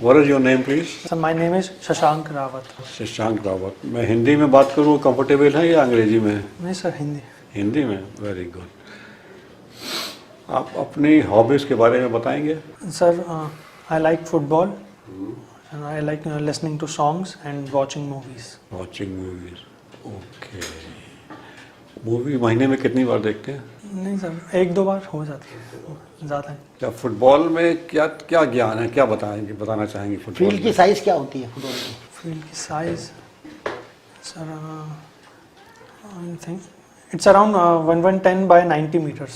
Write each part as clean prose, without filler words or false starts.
What is your name, please? So my name is Shashank Rawat. Shashank Rawat. मैं हिंदी में बात करूँ कंफर्टेबल है या अंग्रेजी में? नहीं सर, हिंदी. हिंदी में. Very good. आप अपनी हॉबीज के बारे में बताएंगे? Sir, I like football and I like listening to songs and watching movies. Watching movies. Okay. Movie महीने में कितनी बार देखते हैं? नहीं सर, 1-2 बार हो जाती है, ज़्यादा है. क्या फुटबॉल में क्या क्या ज्ञान है, क्या बताना चाहेंगे फुटबॉल? फील्ड की साइज क्या होती है फुटबॉल की? फील्ड की size sir, I think it's around 110 by 90 meters.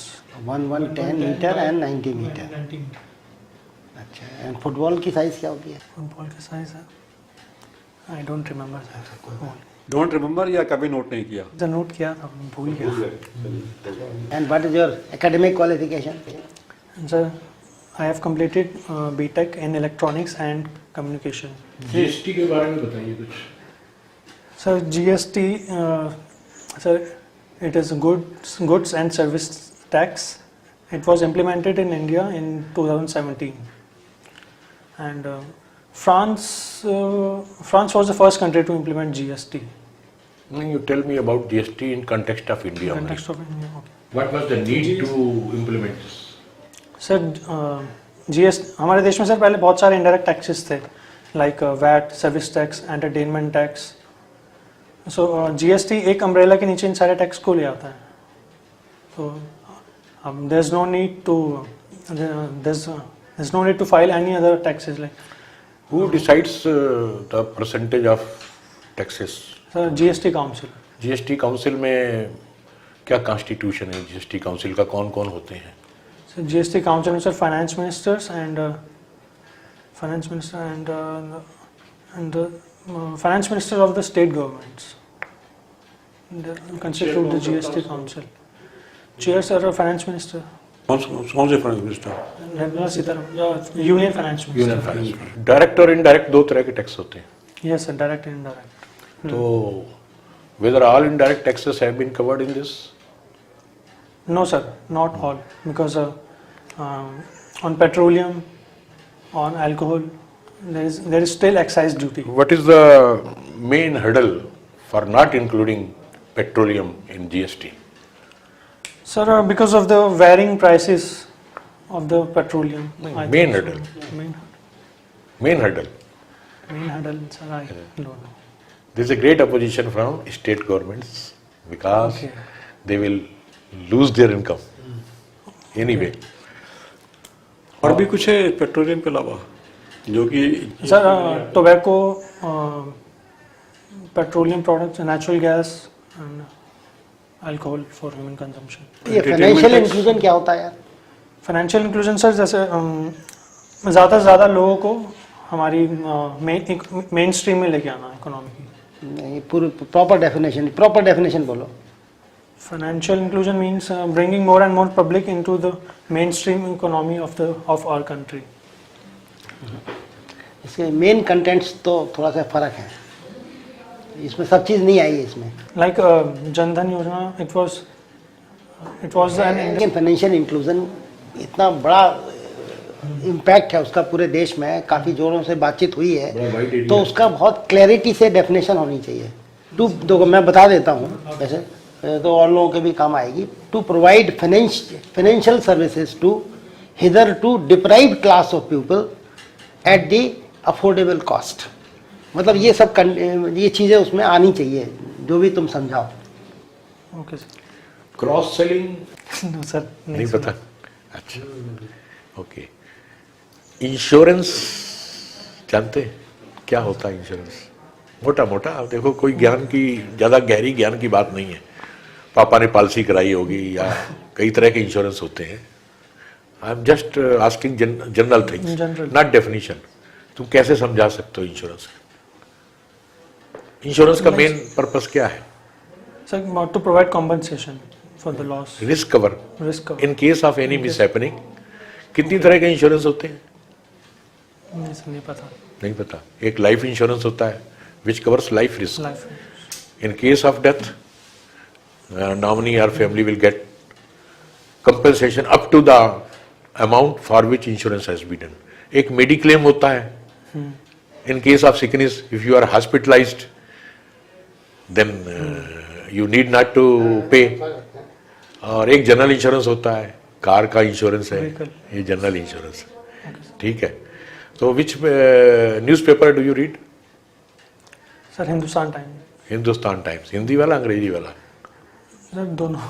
110 metre and 90 metre. अच्छा, एंड फुटबॉल की साइज क्या होती है? फुटबॉल की साइज है, I don't remember sir. Don't remember या कभी नोट नहीं किया? जब नोट किया था भूल गया. And what is your academic qualification? Sir, I have completed BTech in Electronics and Communication. GST के बारे में बताइए कुछ. Sir, GST, sir, it is goods and service tax. It was implemented in India in 2017, and France was the first country to implement GST. You tell me about GST in context of India. Context of India, okay. What was the need to implement this? Sir, GST हमारे देश में sir पहले बहुत सारे indirect taxes थे, like VAT, service tax, entertainment tax. So GST एक umbrella के नीचे इन सारे टैक्स को ले आता है. तो there is no need to file any other taxes like. Who decides the percentage of taxes? Sir, GST council. GST council में क्या कॉन्स्टिट्यूशन है? GST काउंसिल का कौन कौन होते हैं? So GST Council is finance ministers and finance minister of the state governments. They constitute the GST Council. Chairs are finance minister. कौन से finance minister? Nirmala Sitharaman, Union Finance Minister. Union finance. Direct और indirect दो तरह के tax होते हैं. Yes, sir, direct and indirect. तो whether all indirect taxes have been covered in this? No, sir, not all, because on petroleum, on alcohol, there is still excise duty. What is the main hurdle for not including petroleum in GST? Sir, because of the varying prices of the petroleum. I Main think so. hurdle. Main hurdle. sir, I don't know. There is a great opposition from state governments because Okay. they will lose their income. Anyway, और भी कुछ है petroleum के अलावा जो कि? Sir, tobacco, petroleum products, natural gas and alcohol for human consumption. ये financial inclusion क्या होता है यार? फाइनेंशियल इंक्लूजन सर, जैसे ज़्यादा से ज़्यादा लोगों को हमारी मेन स्ट्रीम में लेके आना इकोनॉमी की. नहीं, पूरी प्रॉपर डेफिनेशन बोलो. Financial inclusion means bringing more and more public into the mainstream economy of our country. इसके मेन कंटेंट्स तो थोड़ा सा फर्क है, इसमें सब चीज़ नहीं आई है इसमें. Like जनधन योजना, it was an financial inclusion इतना बड़ा इम्पैक्ट है उसका पूरे देश में, काफ़ी जोरों से बातचीत हुई है, तो उसका बहुत क्लैरिटी से डेफिनेशन होनी चाहिए. देखो मैं बता देता हूँ, वैसे तो और लोगों के भी काम आएगी. To provide financial services to hitherto deprived class of people at the affordable cost. मतलब ये सब ये चीज़ें उसमें आनी चाहिए, जो भी तुम समझाओ. Okay sir. Cross selling no sir, नहीं पता. अच्छा, ओके. इंश्योरेंस जानते हैं क्या होता है? इंश्योरेंस मोटा मोटा आप देखो, कोई ज्ञान की ज़्यादा गहरी ज्ञान की बात नहीं है. पापा ने पॉलिसी कराई होगी या कई तरह के इंश्योरेंस होते हैं. I am just asking general things, not definition. तुम कैसे समझा सकते हो इंश्योरेंस? इंश्योरेंस का मेन पर्पस क्या है? Sir, to provide compensation for the loss. Risk cover. In case of any mishappening. कितनी तरह के इंश्योरेंस होते हैं? नहीं सर, नहीं पता. नहीं पता. एक लाइफ इंश्योरेंस होता है which covers life risk. Life. In case of death, nominee or family will get compensation up to the amount for which insurance has been done. एक मेडिक्लेम होता है In case of sickness, if you are hospitalized, then you need not to pay. और एक general insurance होता है, car का insurance है, ये जनरल इंश्योरेंस है, ठीक है। तो which newspaper do you read? Sir Hindustan Times. Hindustan Times, Hindi वाला अंग्रेजी वाला? सर दोनों।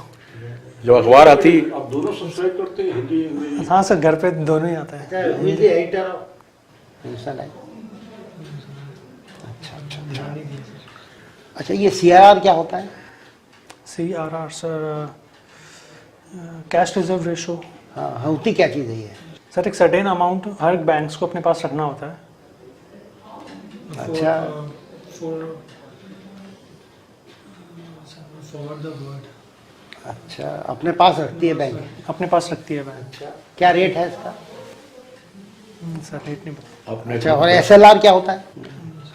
जब अखबार आती, आप दोनों सब्सक्राइब करते हैं, हिंदी इंग्लिश? हाँ सर, घर पे दोनों ही आता है। Editor Hindustan times. अच्छा, ये CRR क्या होता है? CRR sir cash reserve ratio. हाँ, होती क्या चीज़ है ये? सर एक सर्टेन अमाउंट हर बैंक्स को अपने पास रखना होता है। अच्छा, अच्छा, अपने पास रखती है बैंक? अपने पास रखती है बैंक। क्या रेट है इसका? सर रेट नहीं पता। अपने अच्छा, और SLR क्या होता है?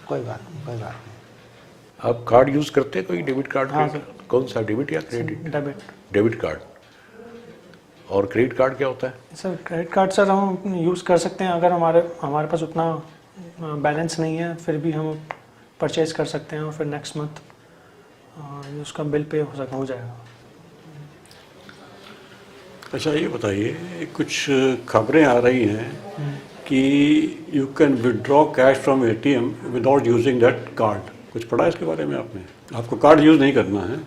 कोई बात नहीं, कोई बात नहीं। आप कार्ड यूज करते हैं कोई, डेबिट कार्ड? हाँ, कौन सा, डेबिट या क्रेडिट? डेबिट। Debit card. और क्रेडिट कार्ड क्या होता है? सर क्रेडिट कार्ड सर हम यूज़ कर सकते हैं अगर हमारे पास उतना बैलेंस नहीं है, फिर भी हम परचेज कर सकते हैं और फिर नेक्स्ट मंथ उसका बिल पे हो जाएगा। अच्छा, ये बताइए, कुछ खबरें आ रही हैं कि you can withdraw cash from ATM without using that card. कुछ पढ़ा है इसके बारे में आपने? आपको कार्ड यूज़ नहीं करना है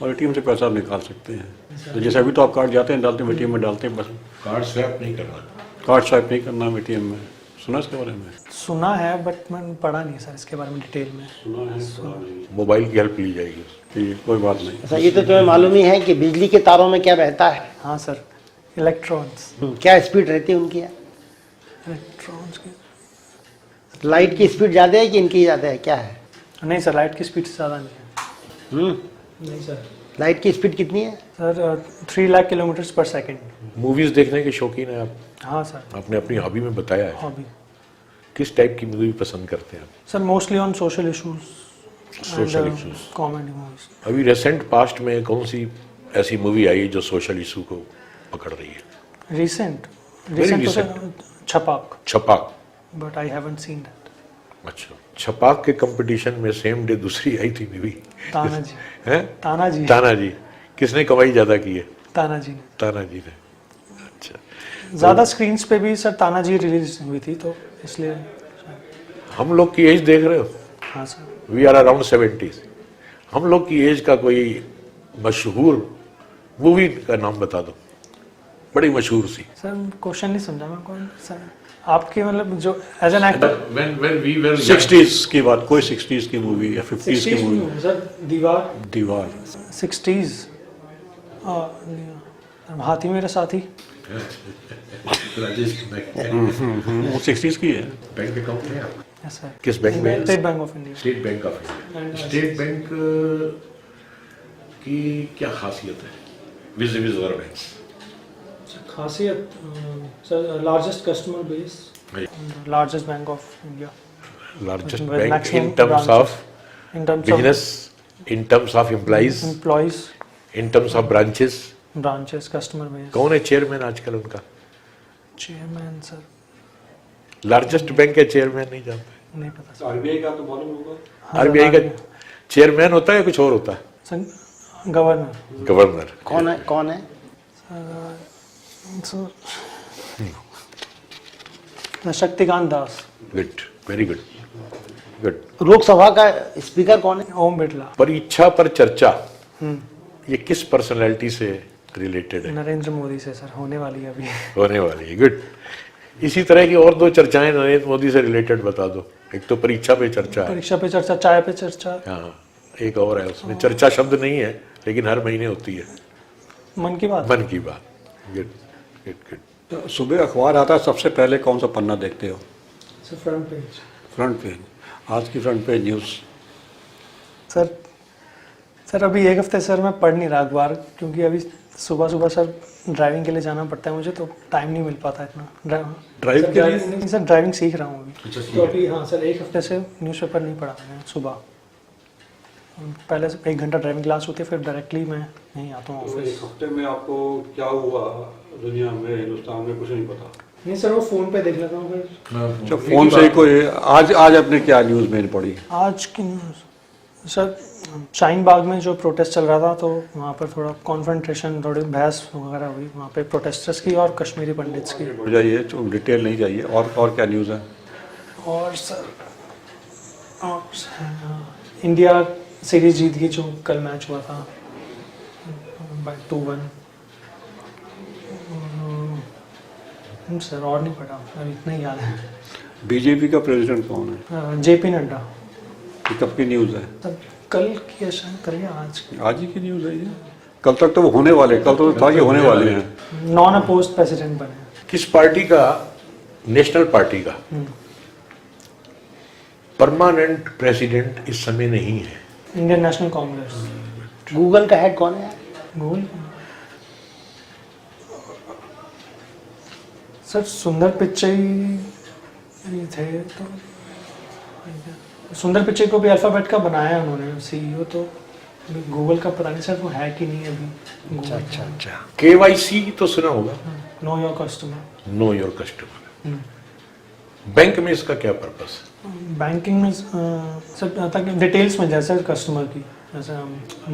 और ATM से पैसा निकाल सकते हैं। तो जैसे अभी तो आप कार्ड जाते हैं, डालते हैं ATM में, डालते हैं बस। कार्ड स्वैप नहीं करना? कार्ड स्वाइप नहीं करना ATM में। सुना इसके बारे में? सुना है बट मैंने पढ़ा नहीं सर इसके बारे में डिटेल में। सुना है, मोबाइल की हेल्प ली जाएगी? ठीक, कोई बात नहीं। अच्छा, ये तो तुम्हें मालूम ही है कि बिजली के तारों में क्या बहता है? हाँ सर, इलेक्ट्रॉन्स। क्या स्पीड रहती है उनकी? इलेक्ट्रॉन्स की लाइट की स्पीड ज़्यादा है कि इनकी ज़्यादा है, क्या है? नहीं सर, लाइट की स्पीड से ज़्यादा नहीं है। नहीं सर। लाइट की स्पीड कितनी है? सर 3 लाख किलोमीटर्स पर सेकेंड। मूवीज देखने के शौकीन है आप? हाँ सर। आपने अपनी हॉबी में बताया है। हॉबी किस टाइप की मूवी पसंद करते हैं आप? Sir mostly on social issues, social issues. Comedy movies. अभी रिसेंट पास्ट में कौन सी ऐसी मूवी आई जो सोशल इशू को पकड़ रही है? Recent recent. तो sir Chhapaak, Chhapaak. But I haven't seen that. अच्छा, छपाक के कंपटीशन में सेम डे दूसरी आई थी मूवी, तानाजी। हैं? तानाजी। तानाजी। किसने कमाई ज्यादा की है? तानाजी ने। तानाजी ने। अच्छा, ज़्यादा स्क्रीन्स पे भी सर तानाजी रिलीज हुई थी, तो इसलिए। हम लोग की एज देख रहे हो? हाँ sir. We are around 70s। हम लोग की एज का कोई मशहूर मूवी का नाम बता दो, बड़ी मशहूर सी। सर क्वेश्चन नहीं समझा मैं। कौन सर आपके मतलब जो as an actor? when we were 60s की बात, कोई 60s की मूवी या 50s की मूवी? सर दीवार। दीवार 60s। हाथी मेरे साथी। वो 60s की है। बैंक अकाउंट है आपका? Yes sir. किस बैंक में? State bank of India. State bank of India. State bank की क्या खासियत है विज़-विज़ अदर बैंक्स? खासियत sir largest customer base, largest bank of India, largest With bank maximum in terms of in terms business, in terms of of employees, employees, in terms of branches. branches, customer base। कौन है chairman आजकल उनका? Chairman sir largest bank के chairman नहीं जानते? नहीं पता sir. RBI का तो मालूम होगा। आरबीआई का चेयरमैन होता है या कुछ और होता है? Sir governor. गवर्नर। कौन है, कौन है? Sir Shaktikanta Das. Good, very good, good. Lok Sabha का स्पीकर कौन है? ओम बिरला। परीक्षा पर चर्चा, ये किस पर्सनैलिटी से रिलेटेड है? नरेंद्र मोदी से सर, होने वाली है अभी। होने वाली है, गुड। इसी तरह की और दो चर्चाएं नरेंद्र मोदी से रिलेटेड बता दो। एक तो परीक्षा पे चर्चा है, परीक्षा पे चर्चा, चाय पे चर्चा, हाँ, एक और है उसमें चर्चा शब्द नहीं है लेकिन हर महीने होती है, मन की बात। मन की बात। Good good good. तो सुबह अखबार आता है, सबसे पहले कौन सा पन्ना देखते हो? Sir front page. Front page. आज की फ्रंट पेज न्यूज़। सर अभी एक हफ्ते सर मैं पढ़ नहीं रहा अखबार, क्योंकि अभी सुबह सुबह सर ड्राइविंग के लिए जाना पड़ता है मुझे, तो टाइम नहीं मिल पाता इतना। ड्राइव के लिए? नहीं सर, ड्राइविंग सीख रहा हूँ अभी। तो अभी हाँ सर, एक हफ्ते से न्यूज़पेपर नहीं पढ़ा मैंने सुबह। पहले से 1 घंटा ड्राइविंग क्लास होती है, फिर डायरेक्टली मैं नहीं आता हूँ ऑफिस। एक हफ्ते में आपको क्या हुआ दुनिया में, हिंदुस्तान में, कुछ नहीं पता? नहीं सर, वो फ़ोन पे देख लेता हूँ फिर। अच्छा, फोन से ही कोई आज आज आपने क्या न्यूज़ में पढ़ी? आज की न्यूज़ सर, शाहीन बाग में जो प्रोटेस्ट चल रहा था तो वहाँ पर थोड़ा कॉन्फ्रंटेशन, थोड़ी बहस वगैरह हुई वहाँ पे प्रोटेस्टर्स की और कश्मीरी पंडित्स की। हो जाइए, तो डिटेल नहीं चाहिए। और क्या न्यूज़ है? और सर इंडिया सीरीज जीत गई जो कल मैच हुआ था बाय 2-1। सर और नहीं पढ़ा, अभी इतना ही याद है। बीजेपी का प्रेसिडेंट कौन है? जेपी नड्डा। ये कब की न्यूज़ है? तब कल की है शायद, कल या आज की। आज ही की न्यूज़ है ये? कल तक तो वो होने वाले, कल तो था कि होने वाले हैं। नॉन अपोज्ड प्रेसिडेंट बने। किस पार्टी का, नेशनल पार्टी का परमानेंट प्रेसिडेंट इस समय नहीं है? Indian national Congress. गूगल का हेड कौन है? गूगल सर सुंदर पिच्चई थे, तो सुंदर पिच्चई को भी अल्फाबेट का बनाया है उन्होंने सीईओ, तो गूगल का पता नहीं सर वो है कि नहीं अभी। अच्छा। केवाईसी तो सुना होगा, know your customer. Know your customer. Bank में इसका क्या पर्पस है? बैंकिंग में सर ताकि डिटेल्स मिल जाए सर कस्टमर की, जैसे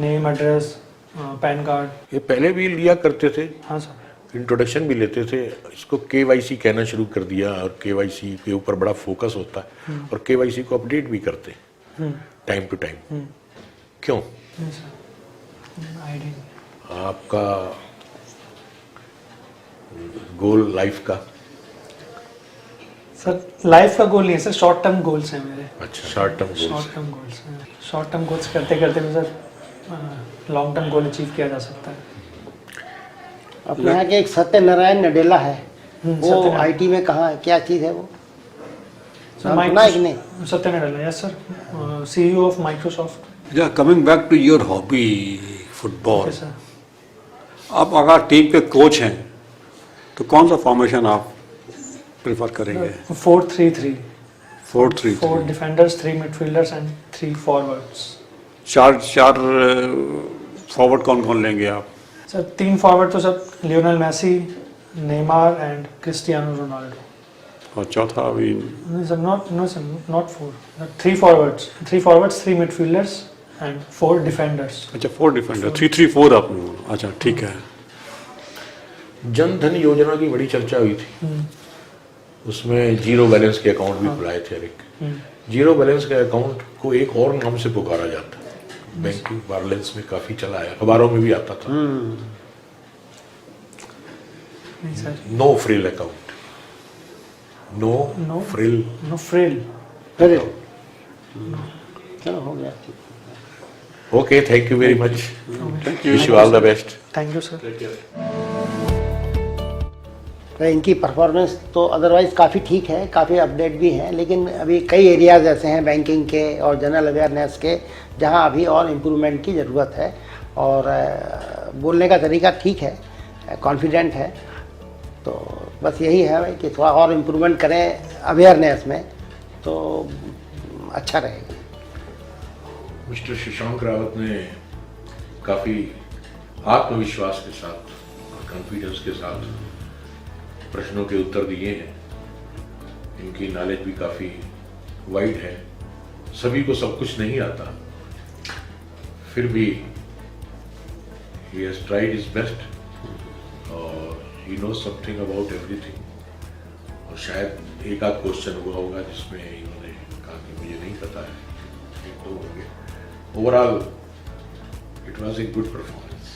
नेम, एड्रेस, पैन कार्ड। ये पहले भी लिया करते थे, हाँ सर। इंट्रोडक्शन भी लेते थे। इसको केवाईसी कहना शुरू कर दिया और केवाईसी के ऊपर बड़ा फोकस होता है और केवाईसी को अपडेट भी करते हैं टाइम टू टाइम। क्यों? नहीं सर, आईडी नहीं। आपका गोल लाइफ का? सर लाइफ का गोल नहीं है सर, शॉर्ट टर्म गोल्स हैं मेरे। अच्छा, short term goals. Short term goals हैं। शॉर्ट टर्म गोल्स करते करते भी sir long term goal achieve किया जा सकता है। अपने यहाँ के एक सत्यनारायण नडेला है, वो सत्यनारायण। आईटी में कहाँ है, क्या चीज़ है वो? सर नाम सुना है कि नहीं? Satya Nadella, yes sir, CEO of Microsoft. या coming back to your hobby football, sir आप अगर टीम के कोच हैं तो कौन सा फॉर्मेशन आप प्रेफर करेंगे? 4-3-3। 4-3-3। 4 डिफेंडर्स, 3 मिडफील्डर्स एंड 3 फॉरवर्ड्स। चार फॉरवर्ड कौन कौन लेंगे आप? सर 3 फॉरवर्ड तो sir Lionel Messi, Neymar and Cristiano Ronaldo. और चौथा अभी? नहीं sir, not 4, 3 forwards, 3 midfielders and 4 defenders. अच्छा, 4 डिफेंडर, 3-3-4 आपने बोला। अच्छा, ठीक है। जन धन योजना की बड़ी चर्चा हुई थी, उसमें जीरो बैलेंस के अकाउंट भी खुलाए थे। जीरो बैलेंस के अकाउंट को एक और नाम से पुकारा जाता है, बैंकिंग पार्लेंस में काफी चला है, अखबारों में भी आता था। नहीं sir, no frill account, no frill. No frill. अरे चलो हो गया। Okay, thank you very much, thank you. Wish you all the best. Thank you sir. तो इनकी परफॉर्मेंस तो अदरवाइज काफ़ी ठीक है, काफ़ी अपडेट भी हैं, लेकिन अभी कई एरियाज़ ऐसे हैं बैंकिंग के और जनरल अवेयरनेस के जहां अभी और इम्प्रूवमेंट की ज़रूरत है। और बोलने का तरीका ठीक है, कॉन्फिडेंट है, तो बस यही है भाई कि थोड़ा और इम्प्रूवमेंट करें अवेयरनेस में तो अच्छा रहेगा। मिस्टर शशांक रावत ने काफी आत्मविश्वास के साथ, कॉन्फिडेंस के साथ प्रश्नों के उत्तर दिए हैं। इनकी नॉलेज भी काफ़ी वाइड है, सभी को सब कुछ नहीं आता, फिर भी he has tried his best और he knows something about everything। और शायद एक आध क्वेश्चन हुआ होगा जिसमें इन्होंने कहा कि मुझे नहीं पता है, एक दो होंगे। Overall it was a good performance.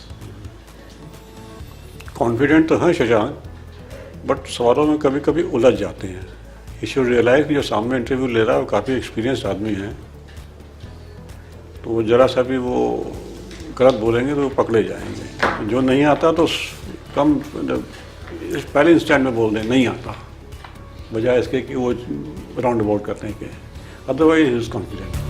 Confident तो है शशांक, बट सवालों में कभी कभी उलझ जाते हैं। यू शुड रियलाइज कि जो सामने इंटरव्यू ले रहा है वो काफ़ी एक्सपीरियंस्ड आदमी है, तो वो ज़रा सा भी वो गलत बोलेंगे तो वो पकड़े जाएंगे। जो नहीं आता तो कम पहले इंस्टेंट में बोल दें नहीं आता, बजाय इसके कि वो राउंड अबाउट करने के। Otherwise is confident.